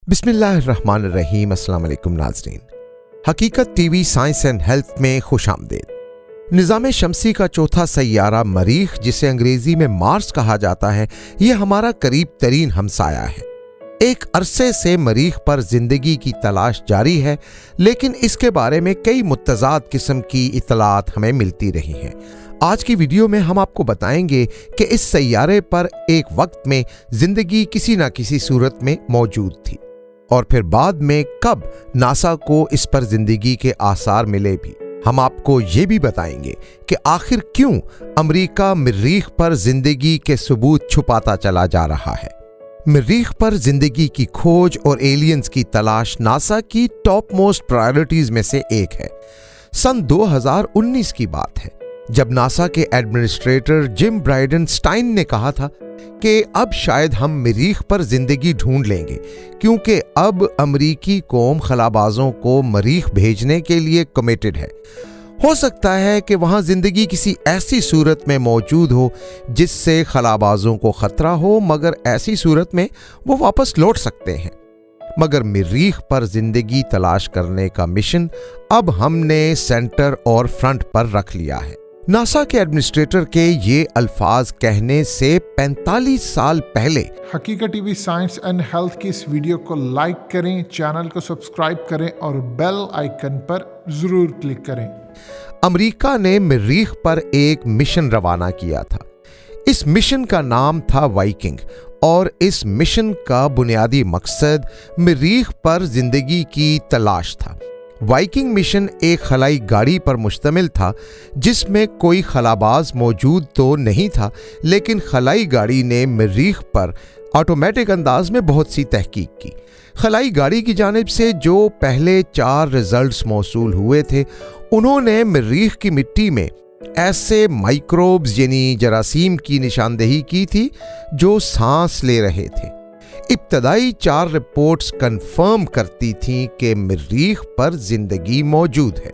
बिस्मिल्लाहिर्रहमानिर्रहीम। अस्सलाम वालेकुम नाज़रीन। हकीकत टीवी साइंस एंड हेल्थ में खुश आमदीद। निज़ाम शमसी का चौथा सैयारा मरीख, जिसे अंग्रेजी में मार्स कहा जाता है, यह हमारा करीब तरीन हमसाया है। एक अरसे से मरीख पर जिंदगी की तलाश जारी है, लेकिन इसके बारे में कई मुतज़ाद किस्म की इतलात हमें मिलती रही हैं। आज की वीडियो में हम आपको बताएंगे कि इस सैयारे पर एक वक्त में जिंदगी किसी न किसी सूरत में मौजूद थी, और फिर बाद में कब नासा को इस पर जिंदगी के आसार मिले भी। हम आपको ये भी बताएंगे कि आखिर क्यों अमेरिका मरीख पर जिंदगी के सबूत छुपाता चला जा रहा है। मरीख पर जिंदगी की खोज और एलियंस की तलाश नासा की टॉप मोस्ट प्रायोरिटीज में से एक है। सन 2019 की बात है, जब नासा के एडमिनिस्ट्रेटर जिम ब्राइडेनस्टाइन ने कहा था कि अब शायद हम मरीख पर जिंदगी ढूंढ लेंगे, क्योंकि अब अमरीकी कौम खलाबाजों को मरीख भेजने के लिए कमिटेड है। हो सकता है कि वहां जिंदगी किसी ऐसी सूरत में मौजूद हो जिससे खलाबाजों को खतरा हो, मगर ऐसी सूरत में वो वापस लौट सकते हैं। मगर मरीख पर जिंदगी तलाश करने का मिशन अब हमने सेंटर और फ्रंट पर रख लिया है। नासा के एडमिनिस्ट्रेटर के ये अल्फाज कहने से 45 साल पहले हकीकत टीवी साइंस एंड हेल्थ की इस वीडियो को लाइक करें, चैनल को सब्सक्राइब करें और बेल आइकन पर जरूर क्लिक करें। अमेरिका ने मरीख पर एक मिशन रवाना किया था। इस मिशन का नाम था वाइकिंग, और इस मिशन का बुनियादी मकसद मरीख पर जिंदगी की तलाश था। वाइकिंग मिशन एक खलाई गाड़ी पर मुश्तमिल था, जिसमें कोई खलाबाज मौजूद तो नहीं था, लेकिन खलाई गाड़ी ने मरीख पर ऑटोमेटिक अंदाज में बहुत सी तहकीक की। खलाई गाड़ी की जानिब से जो पहले 4 रिजल्ट्स मौसूल हुए थे, उन्होंने मरीख की मिट्टी में ऐसे माइक्रोब्स यानी जरासीम की निशानदेही की थी जो सांस ले रहे थे। इब्तदाई 4 रिपोर्ट्स कंफर्म करती थीं कि मरीख पर जिंदगी मौजूद है।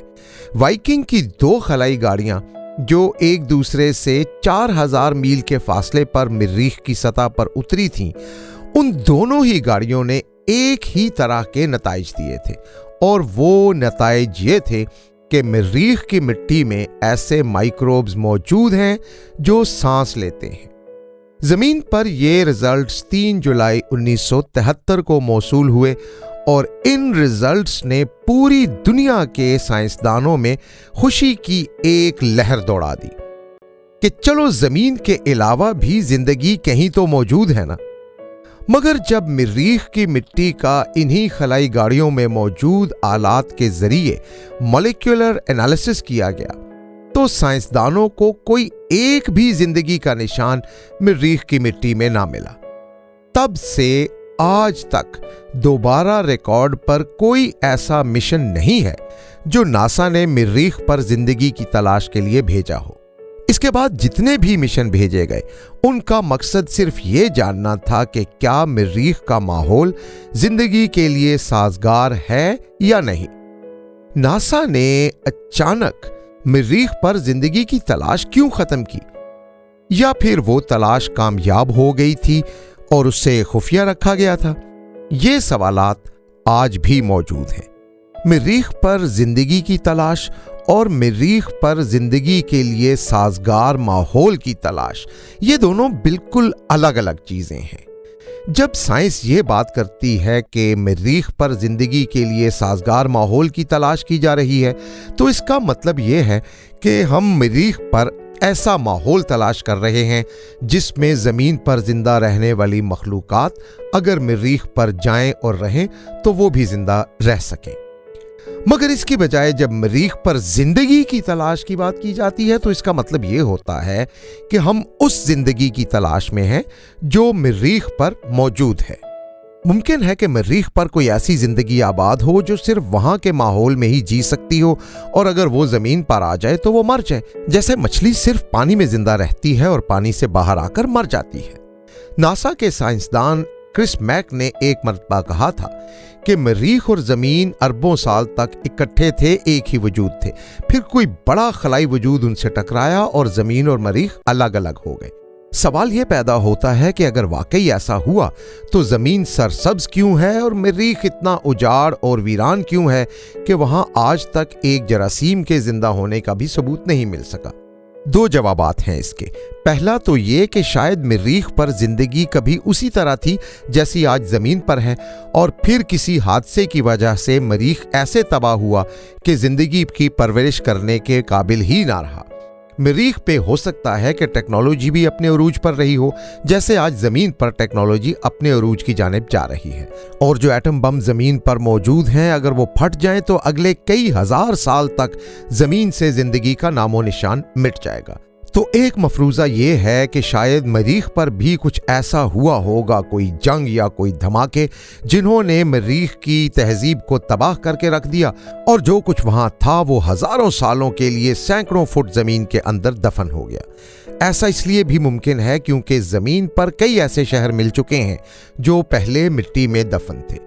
वाइकिंग की 2 खलाई गाड़ियां जो एक दूसरे से 4000 मील के फासले पर मरीख की सतह पर उतरी थीं, उन दोनों ही गाड़ियों ने एक ही तरह के नताइज दिए थे, और वो नताइज ये थे कि मरीख की मिट्टी में ऐसे माइक्रोब्स मौजूद हैं जो सांस लेते हैं। जमीन पर ये रिजल्ट्स 3 जुलाई 1973 को मौसूल हुए, और इन रिजल्ट्स ने पूरी दुनिया के साइंसदानों में खुशी की एक लहर दौड़ा दी कि चलो जमीन के अलावा भी जिंदगी कहीं तो मौजूद है ना। मगर जब मरीख की मिट्टी का इन्हीं खलाई गाड़ियों में मौजूद आलात के जरिए मॉलिक्यूलर एनालिसिस किया गया, तो साइंसदानों को कोई एक भी जिंदगी का निशान मरीख की मिट्टी में ना मिला। तब से आज तक दोबारा रिकॉर्ड पर कोई ऐसा मिशन नहीं है जो नासा ने मरीख पर जिंदगी की तलाश के लिए भेजा हो। इसके बाद जितने भी मिशन भेजे गए, उनका मकसद सिर्फ ये जानना था कि क्या मरीख का माहौल जिंदगी के लिए साजगार है या नहीं। नासा ने अचानक मरीख पर जिंदगी की तलाश क्यों खत्म की? या फिर वो तलाश कामयाब हो गई थी और उसे खुफिया रखा गया था? ये सवालात आज भी मौजूद हैं। मरीख पर जिंदगी की तलाश और मरीख पर जिंदगी के लिए साजगार माहौल की तलाश, ये दोनों बिल्कुल अलग अलग चीजें हैं। जब साइंस ये बात करती है कि मरीख पर जिंदगी के लिए साजगार माहौल की तलाश की जा रही है, तो इसका मतलब ये है कि हम मरीख पर ऐसा माहौल तलाश कर रहे हैं जिसमें ज़मीन पर जिंदा रहने वाली मखलूकात अगर मरीख पर जाएं और रहें तो वो भी जिंदा रह सकें। मगर इसकी बजाय जब मरीख पर जिंदगी की तलाश की बात की जाती है, तो इसका मतलब ये होता है कि हम उस जिंदगी की तलाश में हैं जो मरीख पर मौजूद है। मुमकिन है कि मरीख पर कोई ऐसी जिंदगी आबाद हो जो सिर्फ वहां के माहौल में ही जी सकती हो, और अगर वो जमीन पर आ जाए तो वो मर जाए। जैसे मछली सिर्फ पानी में जिंदा रहती है और पानी से बाहर आकर मर जाती है। नासा के साइंसदान क्रिस मैक ने एक मरतबा कहा था कि मरीख और जमीन अरबों साल तक इकट्ठे थे, एक ही वजूद थे। फिर कोई बड़ा खलाई वजूद उनसे टकराया और जमीन और मरीख अलग अलग हो गए। सवाल ये पैदा होता है कि अगर वाकई ऐसा हुआ तो जमीन सरसब्ज क्यों है और मरीख इतना उजाड़ और वीरान क्यों है कि वहां आज तक एक जरासीम के जिंदा होने का भी सबूत नहीं मिल सका। दो जवाबात हैं इसके। पहला तो ये कि शायद मरीख पर जिंदगी कभी उसी तरह थी जैसी आज जमीन पर है, और फिर किसी हादसे की वजह से मरीख ऐसे तबाह हुआ कि जिंदगी की परवरिश करने के काबिल ही ना रहा। मरीख पे हो सकता है कि टेक्नोलॉजी भी अपने अरूज पर रही हो, जैसे आज जमीन पर टेक्नोलॉजी अपने अरूज की जानिब जा रही है। और जो एटम बम जमीन पर मौजूद हैं, अगर वो फट जाएं तो अगले कई हजार साल तक जमीन से जिंदगी का नामो निशान मिट जाएगा। तो एक मफरूजा ये है कि शायद मरीख पर भी कुछ ऐसा हुआ होगा, कोई जंग या कोई धमाके, जिन्होंने मरीख की तहजीब को तबाह करके रख दिया, और जो कुछ वहां था वो हजारों सालों के लिए सैकड़ों फुट जमीन के अंदर दफन हो गया। ऐसा इसलिए भी मुमकिन है क्योंकि जमीन पर कई ऐसे शहर मिल चुके हैं जो पहले मिट्टी में दफन थे।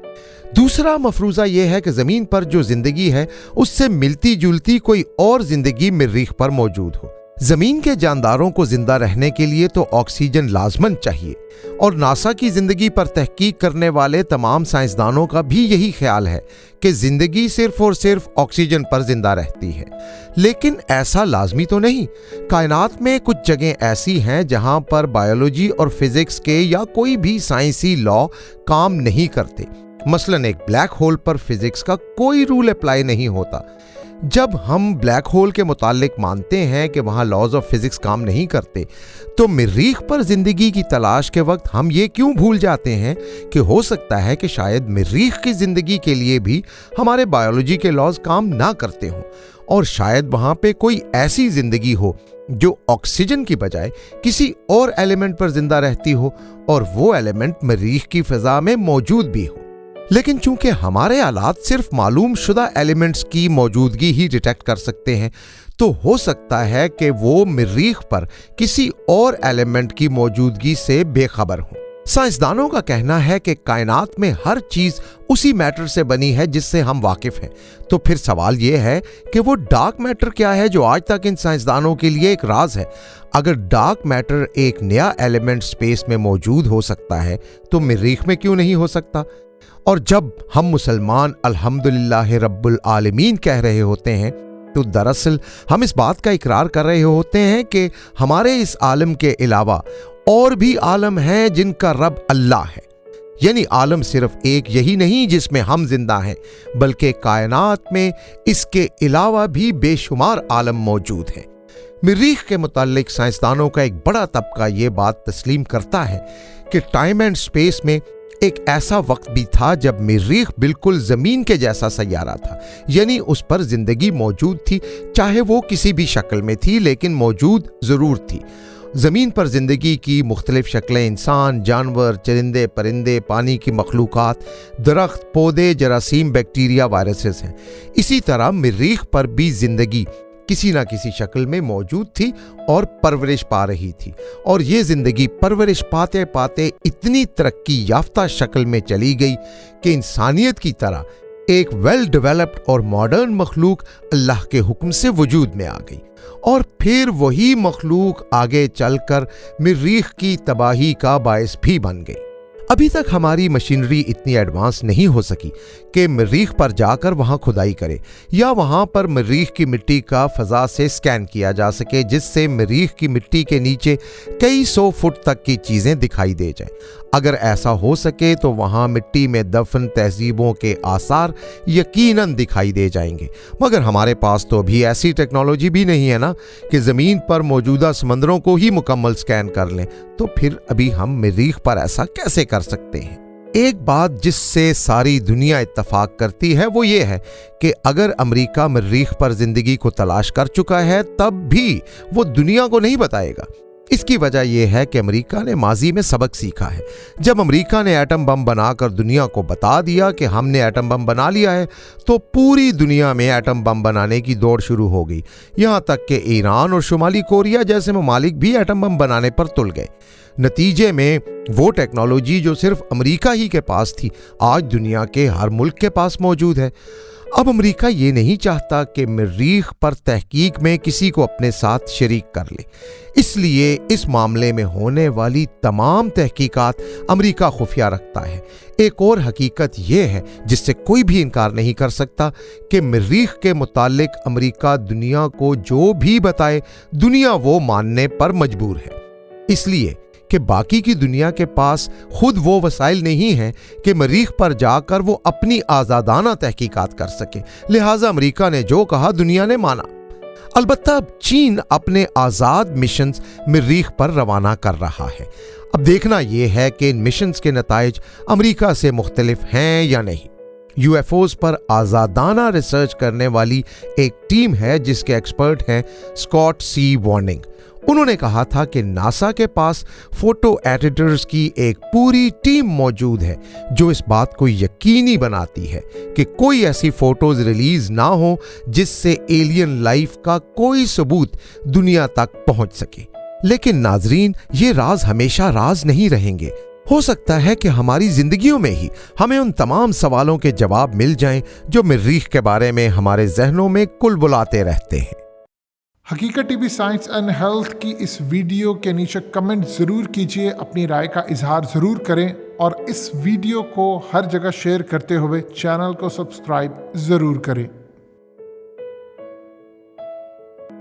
दूसरा मफरूजा यह है कि जमीन पर जो जिंदगी है उससे मिलती जुलती कोई और जिंदगी मरीख पर मौजूद हो। जमीन के जानदारों को जिंदा रहने के लिए तो ऑक्सीजन लाजमन चाहिए, और नासा की जिंदगी पर तहकीक करने वाले तमाम साइंसदानों का भी यही ख्याल है कि जिंदगी सिर्फ और सिर्फ ऑक्सीजन पर जिंदा रहती है। लेकिन ऐसा लाजमी तो नहीं। कायनात में कुछ जगह ऐसी हैं जहां पर बायोलॉजी और फिजिक्स के या कोई भी साइंसी लॉ काम नहीं करते। मसलन एक ब्लैक होल पर फिजिक्स का कोई रूल अप्लाई नहीं होता। जब हम ब्लैक होल के मुतालिक मानते हैं कि वहां लॉज ऑफ फिजिक्स काम नहीं करते, तो मरीख पर जिंदगी की तलाश के वक्त हम ये क्यों भूल जाते हैं कि हो सकता है कि शायद मरीख की जिंदगी के लिए भी हमारे बायोलॉजी के लॉज काम ना करते हों, और शायद वहां पे कोई ऐसी जिंदगी हो जो ऑक्सीजन की बजाय किसी और एलिमेंट पर जिंदा रहती हो, और वो एलिमेंट मरीख की फिजा में मौजूद भी हो। लेकिन चूंकि हमारे आलात सिर्फ मालूम शुदा एलिमेंट्स की मौजूदगी ही डिटेक्ट कर सकते हैं, तो हो सकता है कि वो मरीख पर किसी और एलिमेंट की मौजूदगी से बेखबर हो। साइंसदानों का कहना है कि कायनात में हर चीज उसी मैटर से बनी है जिससे हम वाकिफ हैं। तो फिर सवाल यह है कि वो डार्क मैटर क्या है जो आज तक इन साइंसदानों के लिए एक राज है। अगर डार्क मैटर एक नया एलिमेंट स्पेस में मौजूद हो सकता है, तो मरीख में क्यों नहीं हो सकता? और जब हम मुसलमान अल्हम्दुलिल्लाह रब्बुल आलमीन कह रहे होते हैं, तो दरअसल हम इस बात का इकरार कर रहे होते हैं कि हमारे इस आलम के अलावा और भी आलम हैं जिनका रब अल्लाह है। यानी आलम सिर्फ एक यही नहीं जिसमें हम जिंदा हैं, बल्कि कायनात में इसके अलावा भी बेशुमार आलम मौजूद हैं। मरीख के मुताल्लिक साइंसदानों का एक बड़ा तबका ये बात तस्लीम करता है कि टाइम एंड स्पेस में एक ऐसा वक्त भी था जब मरीख बिल्कुल जमीन के जैसा सैयारा था, यानी उस पर जिंदगी मौजूद थी, चाहे वो किसी भी शक्ल में थी, लेकिन मौजूद जरूर थी। जमीन पर जिंदगी की मुख्तलिफ शक्लें इंसान, जानवर, चरिंदे, परिंदे, पानी की मखलूकात, दरख्त, पौधे, जरासीम, बैक्टीरिया, वायरसेस हैं। इसी तरह मरीख पर भी जिंदगी किसी ना किसी शक्ल में मौजूद थी और परवरिश पा रही थी, और ये जिंदगी परवरिश पाते पाते इतनी तरक्की याफ्ता शक्ल में चली गई कि इंसानियत की तरह एक वेल डेवलप्ड और मॉडर्न मखलूक अल्लाह के हुक्म से वजूद में आ गई, और फिर वही मखलूक आगे चलकर मरीख की तबाही का बायस भी बन गई। अभी तक हमारी मशीनरी इतनी एडवांस नहीं हो सकी कि मरीख पर जाकर वहां खुदाई करे, या वहां पर मरीख की मिट्टी का फजा से स्कैन किया जा सके, जिससे मरीख की मिट्टी के नीचे कई 100 फुट तक की चीजें दिखाई दे जाए। अगर ऐसा हो सके तो वहां मिट्टी में दफन तहजीबों के आसार यकीनन दिखाई दे जाएंगे, मगर हमारे पास तो अभी ऐसी टेक्नोलॉजी भी नहीं है ना कि जमीन पर मौजूदा समंदरों को ही मुकम्मल स्कैन कर लें। तो फिर अभी हम मरीख पर ऐसा कैसे कर सकते हैं? एक बात जिससे सारी दुनिया इत्तफाक करती है वो ये है कि अगर अमेरिका मरीख पर जिंदगी को तलाश कर चुका है, तब भी वो दुनिया को नहीं बताएगा। इसकी वजह यह है कि अमेरिका ने माजी में सबक सीखा है। जब अमेरिका ने एटम बम बनाकर दुनिया को बता दिया कि हमने एटम बम बना लिया है, तो पूरी दुनिया में एटम बम बनाने की दौड़ शुरू हो गई। यहाँ तक कि ईरान और शुमाली कोरिया जैसे ममालिक भी एटम बम बनाने पर तुल गए। नतीजे में वो टेक्नोलॉजी जो सिर्फ अमेरिका ही के पास थी, आज दुनिया के हर मुल्क के पास मौजूद है। अब अमेरिका ये नहीं चाहता कि मरीख पर तहकीक में किसी को अपने साथ शरीक कर ले, इसलिए इस मामले में होने वाली तमाम तहकीकात अमेरिका खुफिया रखता है। एक और हकीकत यह है जिससे कोई भी इनकार नहीं कर सकता कि मरीख के मुतालिक अमेरिका दुनिया को जो भी बताए दुनिया वो मानने पर मजबूर है, इसलिए कि बाकी की दुनिया के पास खुद वो वसाइल नहीं हैं कि मरीख पर जाकर वो अपनी आज़ादाना तहकीकात कर सके। लिहाजा अमेरिका ने जो कहा दुनिया ने माना। अलबत्ता अब चीन अपने आज़ाद मिशंस मरीख पर रवाना कर रहा है। अब देखना यह है कि इन मिशंस के नताइज अमेरिका से मुख्तलिफ हैं या नहीं। यूएफओज पर आज़ादाना रिसर्च करने वाली एक टीम है जिसके एक्सपर्ट हैं स्कॉट सी वार्निंग। उन्होंने कहा था कि नासा के पास फोटो एडिटर्स की एक पूरी टीम मौजूद है जो इस बात को यकीनी बनाती है कि कोई ऐसी फोटोज रिलीज ना हो जिससे एलियन लाइफ का कोई सबूत दुनिया तक पहुंच सके। लेकिन नाजरीन, ये राज हमेशा राज नहीं रहेंगे। हो सकता है कि हमारी जिंदगियों में ही हमें उन तमाम सवालों के जवाब मिल जाएं जो मरीख के बारे में हमारे जहनों में कुलबुलाते रहते हैं। हकीकत टीवी साइंस एंड हेल्थ की इस वीडियो के नीचे कमेंट ज़रूर कीजिए, अपनी राय का इजहार ज़रूर करें और इस वीडियो को हर जगह शेयर करते हुए चैनल को सब्सक्राइब ज़रूर करें।